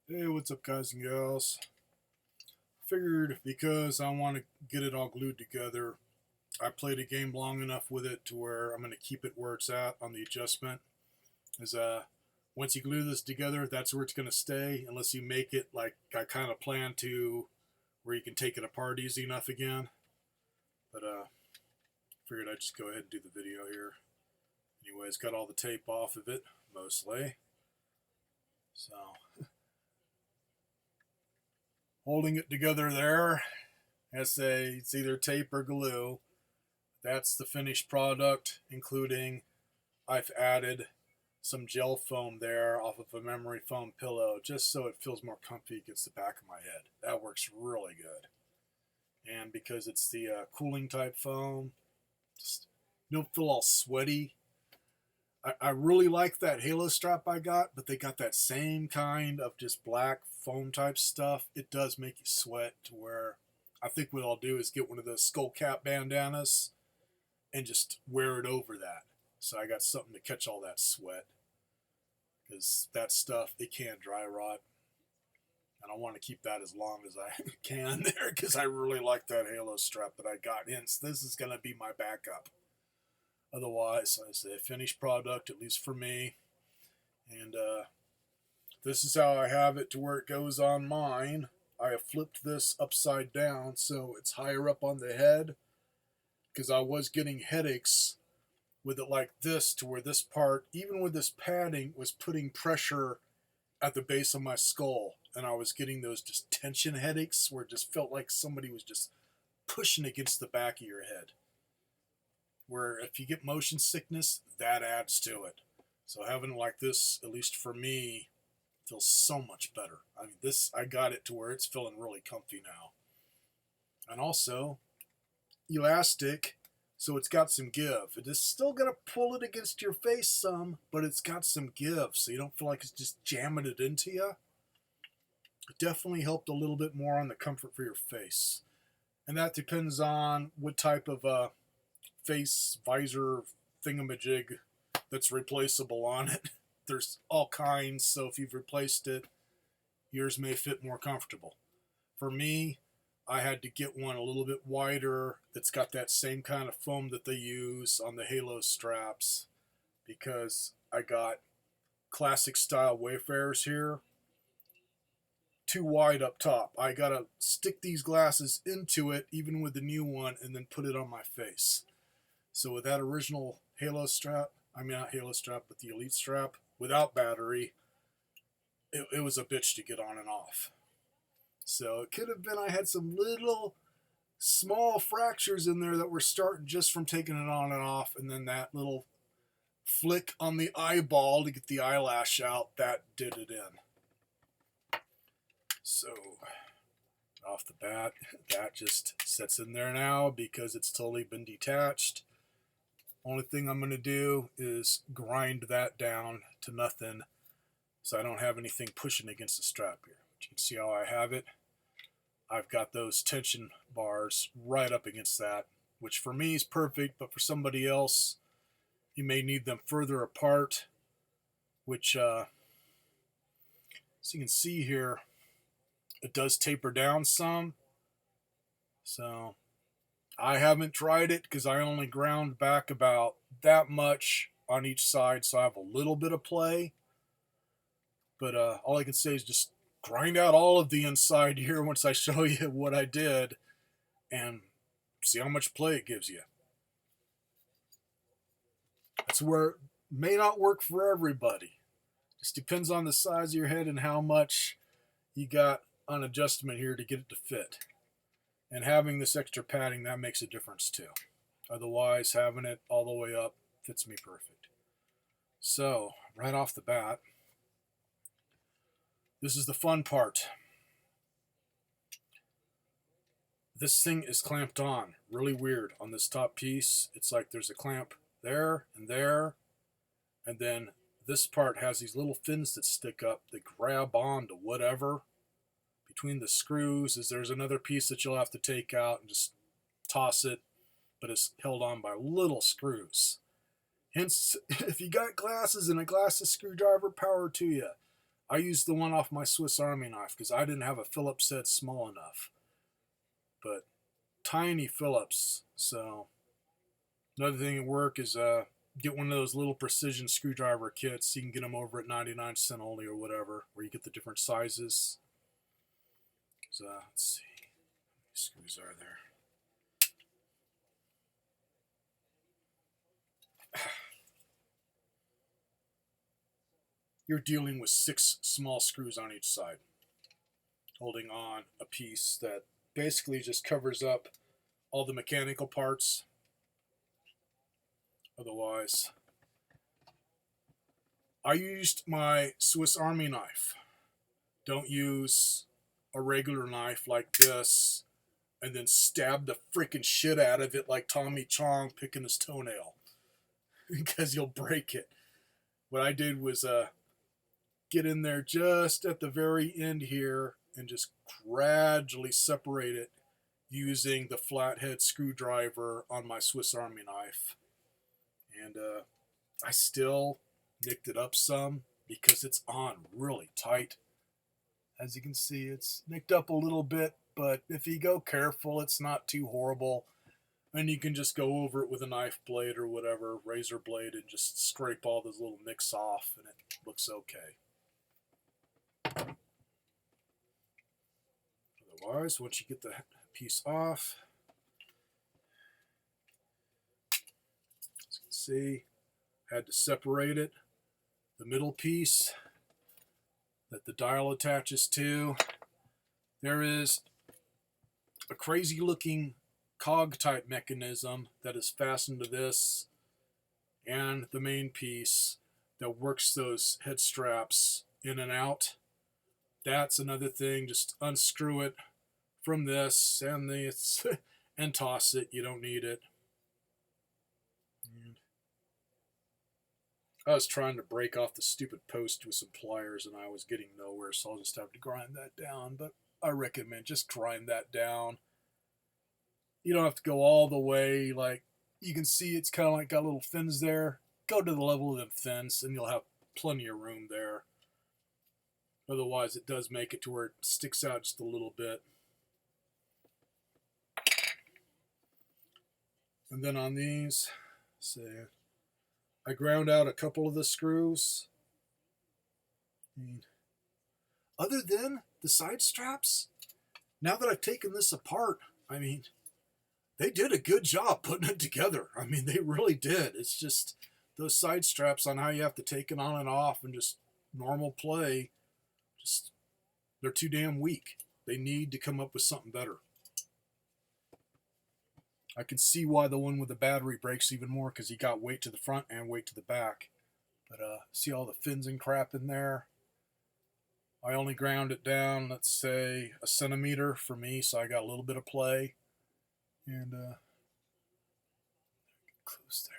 Hey, what's up, guys and gals? Figured because I want to get it all glued together, I played a game long enough with it to where I'm going to keep it where it's at on the adjustment. Is once you glue this together, that's where it's going to stay, unless you make it like I kind of plan to, where you can take it apart easy enough again. But figured I'd just go ahead and do the video here. Anyways, got all the tape off of it mostly, so holding it together there. It's either tape or glue. That's the finished product, including I've added some gel foam there off of a memory foam pillow just so it feels more comfy against the back of my head. That works really good. And because it's the cooling type foam, just you don't feel all sweaty. I really like that Halo strap I got, but they got that same kind of just black foam type stuff. It does make you sweat to where I think what I'll do is get one of those skull cap bandanas and just wear it over that. So I got something to catch all that sweat, because that stuff, it can dry rot. And I want to keep that as long as I can there, because I really like that Halo strap that I got. Hence, this is going to be my backup. Otherwise, I say finished product, at least for me. And this is how I have it to where it goes on mine. I have flipped this upside down so it's higher up on the head, because I was getting headaches with it like this, to where this part, even with this padding, was putting pressure at the base of my skull. And I was getting those just tension headaches where it just felt like somebody was just pushing against the back of your head. Where if you get motion sickness, that adds to it. So having it like this, at least for me, feels so much better. I mean, I got it to where it's feeling really comfy now. And also, elastic, so it's got some give. It is still going to pull it against your face some, but it's got some give, so you don't feel like it's just jamming it into you. It definitely helped a little bit more on the comfort for your face. And that depends on what type of face visor thingamajig that's replaceable on it. There's all kinds, so if you've replaced it, yours may fit more comfortable. For me, I had to get one a little bit wider that's got that same kind of foam that they use on the Halo straps, because I got classic style Wayfarers here, too wide up top. I gotta stick these glasses into it, even with the new one, and then put it on my face. So with that original Halo strap, I mean not Halo strap, but the Elite strap, without battery, it was a bitch to get on and off. So it could have been I had some little small fractures in there that were starting just from taking it on and off, and then that little flick on the eyeball to get the eyelash out, that did it in. So off the bat, that just sits in there now because it's totally been detached. Only thing I'm going to do is grind that down to nothing so I don't have anything pushing against the strap here. But you can see how I have it. I've got those tension bars right up against that, which for me is perfect, but for somebody else, you may need them further apart, which, as you can see here, it does taper down some. So I haven't tried it because I only ground back about that much on each side, so I have a little bit of play. But all I can say is just grind out all of the inside here once I show you what I did, and see how much play it gives you. That's where it may not work for everybody. Just depends on the size of your head and how much you got on adjustment here to get it to fit. And having this extra padding, that makes a difference too. Otherwise, having it all the way up fits me perfect. So, right off the bat, this is the fun part. This thing is clamped on really weird on this top piece. It's like there's a clamp there, and then this part has these little fins that stick up that grab on to whatever. Between the screws is there's another piece that you'll have to take out and just toss it, but it's held on by little screws. Hence, if you got glasses and a glasses screwdriver, power to you. I used the one off my Swiss Army knife because I didn't have a Phillips head small enough. But tiny Phillips. So another thing at work is get one of those little precision screwdriver kits. You can get them over at 99 cents only or whatever, where you get the different sizes. So let's see. How many screws are there? You're dealing with 6 small screws on each side, holding on a piece that basically just covers up all the mechanical parts. Otherwise, I used my Swiss Army knife. Don't use a regular knife like this and then stab the freaking shit out of it like Tommy Chong picking his toenail because you'll break it. What I did was get in there just at the very end here and just gradually separate it using the flathead screwdriver on my Swiss Army knife. And I still nicked it up some because it's on really tight. As you can see, it's nicked up a little bit, but if you go careful, it's not too horrible. And you can just go over it with a knife blade or whatever, razor blade, and just scrape all those little nicks off, and it looks okay. Otherwise, once you get the piece off, as you can see, I had to separate it. The middle piece that the dial attaches to, there is a crazy looking cog type mechanism that is fastened to this and the main piece that works those head straps in and out. That's another thing. Just unscrew it from this and this and toss it. You don't need it. And I was trying to break off the stupid post with some pliers and I was getting nowhere, so I'll just have to grind that down. But I recommend just grind that down. You don't have to go all the way. Like, you can see it's kind of like got little fins there. Go to the level of them fins and you'll have plenty of room there. Otherwise, it does make it to where it sticks out just a little bit. And then on these, say, I ground out a couple of the screws. Other than the side straps, now that I've taken this apart, I mean, they did a good job putting it together. I mean, they really did. It's just those side straps on how you have to take it on and off and just normal play, just they're too damn weak. They need to come up with something better. I can see why the one with the battery breaks even more because you got weight to the front and weight to the back. But see all the fins and crap in there? I only ground it down, let's say, 1 centimeter for me, so I got a little bit of play. And close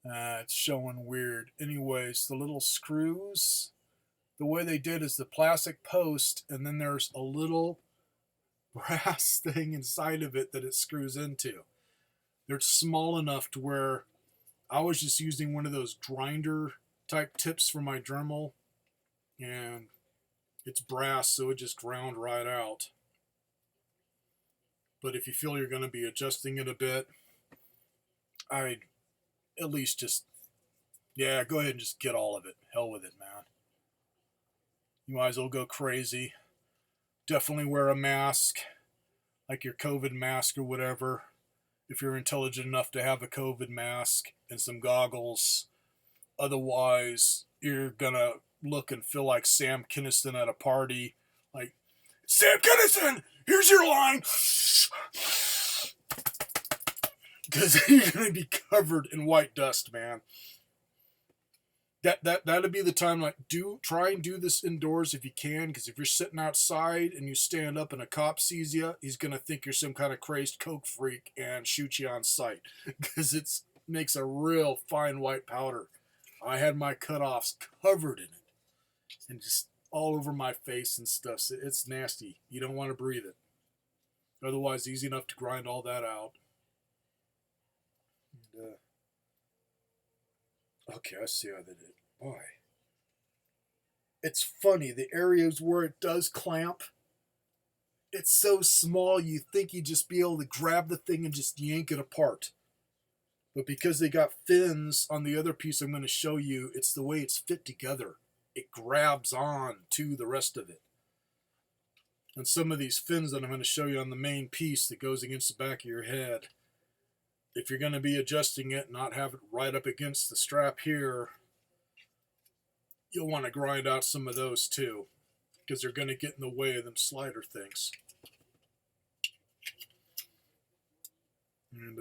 there. It's showing weird. Anyways, the little screws, the way they did is the plastic post, and then there's a little brass thing inside of it that it screws into. They're small enough to where I was just using one of those grinder type tips for my Dremel, and it's brass, so it just ground right out. But if you feel you're going to be adjusting it a bit, I'd at least just, yeah, go ahead and just get all of it. Hell with it, man. You might as well go crazy. Definitely wear a mask, like your COVID mask or whatever, if you're intelligent enough to have a COVID mask and some goggles. Otherwise, you're going to look and feel like Sam Kinison at a party. Like, Sam Kinison, here's your line. Because you're going to be covered in white dust, man. That'd be the time, like, try and do this indoors if you can, because if you're sitting outside and you stand up and a cop sees you, he's going to think you're some kind of crazed coke freak and shoot you on sight, because it makes a real fine white powder. I had my cutoffs covered in it and just all over my face and stuff. So it's nasty. You don't want to breathe it. Otherwise, easy enough to grind all that out. And, Okay, I see how they did. Boy. It's funny, the areas where it does clamp, it's so small you think you'd just be able to grab the thing and just yank it apart. But because they got fins on the other piece I'm going to show you, it's the way it's fit together. It grabs on to the rest of it. And some of these fins that I'm going to show you on the main piece that goes against the back of your head, if you're going to be adjusting it, not have it right up against the strap here, you'll want to grind out some of those too, because they're going to get in the way of them slider things. And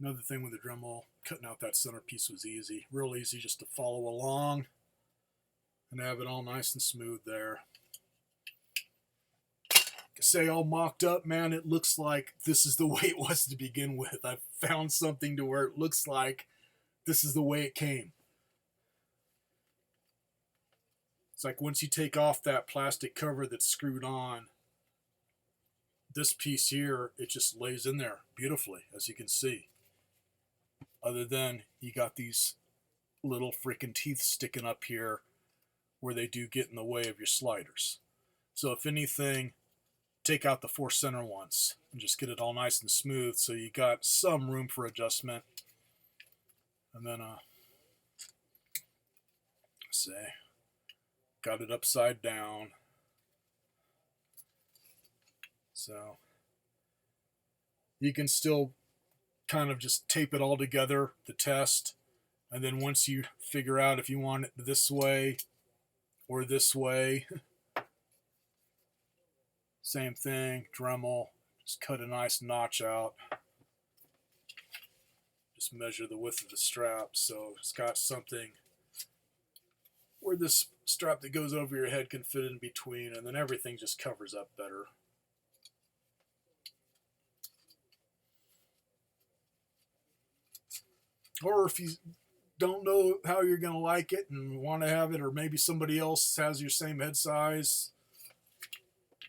another thing with the Dremel, cutting out that center piece was easy. Real easy just to follow along and have it all nice and smooth there. Say all mocked up, man, it looks like this is the way it was to begin with. I found something to where it looks like this is the way it came. It's like once you take off that plastic cover that's screwed on, this piece here, it just lays in there beautifully, as you can see. Other than you got these little freaking teeth sticking up here where they do get in the way of your sliders. So if anything, take out the 4 center ones and just get it all nice and smooth so you got some room for adjustment. And then say got it upside down, so you can still kind of just tape it all together to test. And then once you figure out if you want it this way or this way, same thing, Dremel, just cut a nice notch out. Just measure the width of the strap so it's got something where this strap that goes over your head can fit in between, and then everything just covers up better. Or if you don't know how you're going to like it and want to have it, or maybe somebody else has your same head size,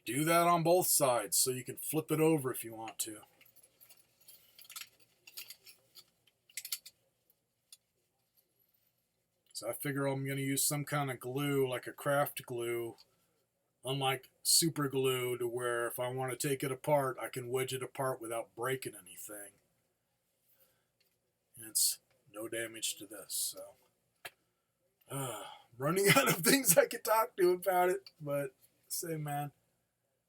do that on both sides so you can flip it over if you want to. So I figure I'm going to use some kind of glue, like a craft glue, unlike super glue, to where if I want to take it apart, I can wedge it apart without breaking anything. And it's no damage to this. So running out of things I could talk to about it, but say, man,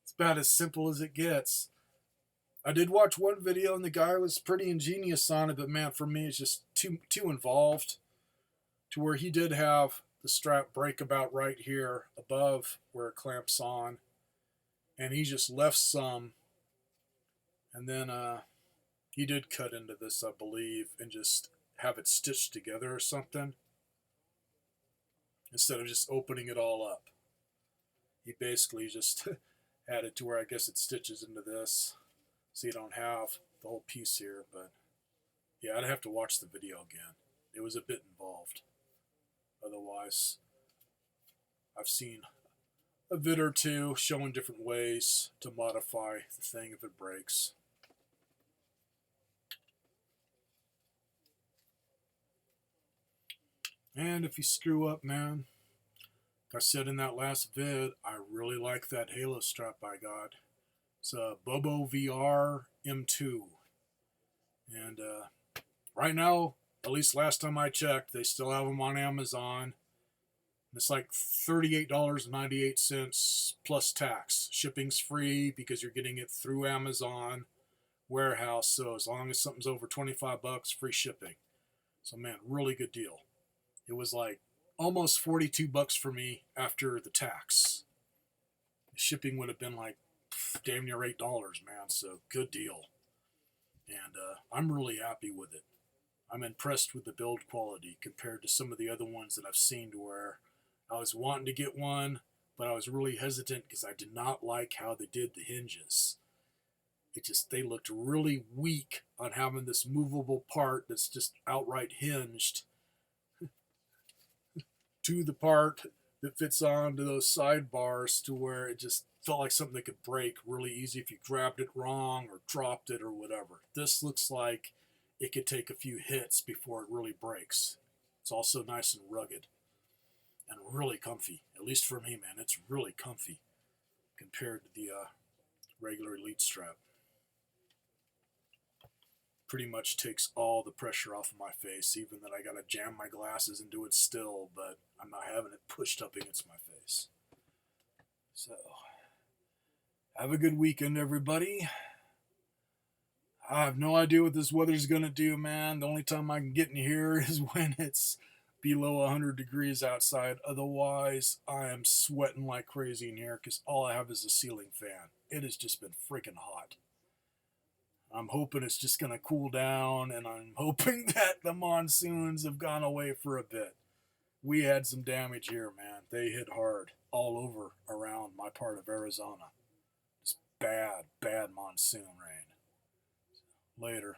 it's about as simple as it gets. I did watch one video and the guy was pretty ingenious on it, but man, for me, it's just too involved. To where he did have the strap break about right here above where it clamps on, and he just left some, and then he did cut into this, I believe, and just have it stitched together or something instead of just opening it all up. He basically just had it to where I guess it stitches into this, so you don't have the whole piece here. But yeah, I'd have to watch the video again. It was a bit involved. Otherwise, I've seen a vid or two showing different ways to modify the thing if it breaks. And if you screw up, man, like I said in that last vid, I really like that Halo strap I got. It's a Bobo VR M2. And right now, at least last time I checked, they still have them on Amazon. It's like $38.98 plus tax. Shipping's free because you're getting it through Amazon warehouse. So as long as something's over $25, free shipping. So man, really good deal. It was like almost $42 for me after the tax. The shipping would have been like damn near $8, man. So good deal. And I'm really happy with it. I'm impressed with the build quality compared to some of the other ones that I've seen, to where I was wanting to get one, but I was really hesitant because I did not like how they did the hinges. They looked really weak on having this movable part that's just outright hinged to the part that fits onto those sidebars, to where it just felt like something that could break really easy if you grabbed it wrong or dropped it or whatever. This looks like it could take a few hits before it really breaks. It's also nice and rugged and really comfy. At least for me, man, it's really comfy compared to the regular Elite strap. Pretty much takes all the pressure off of my face, even that I gotta jam my glasses and do it still, but I'm not having it pushed up against my face. So, have a good weekend, everybody. I have no idea what this weather's gonna do, man. The only time I can get in here is when it's below 100 degrees outside. Otherwise, I am sweating like crazy in here because all I have is a ceiling fan. It has just been freaking hot. I'm hoping it's just going to cool down, and I'm hoping that the monsoons have gone away for a bit. We had some damage here, man. They hit hard all over around my part of Arizona. Just bad, bad monsoon rain. Later.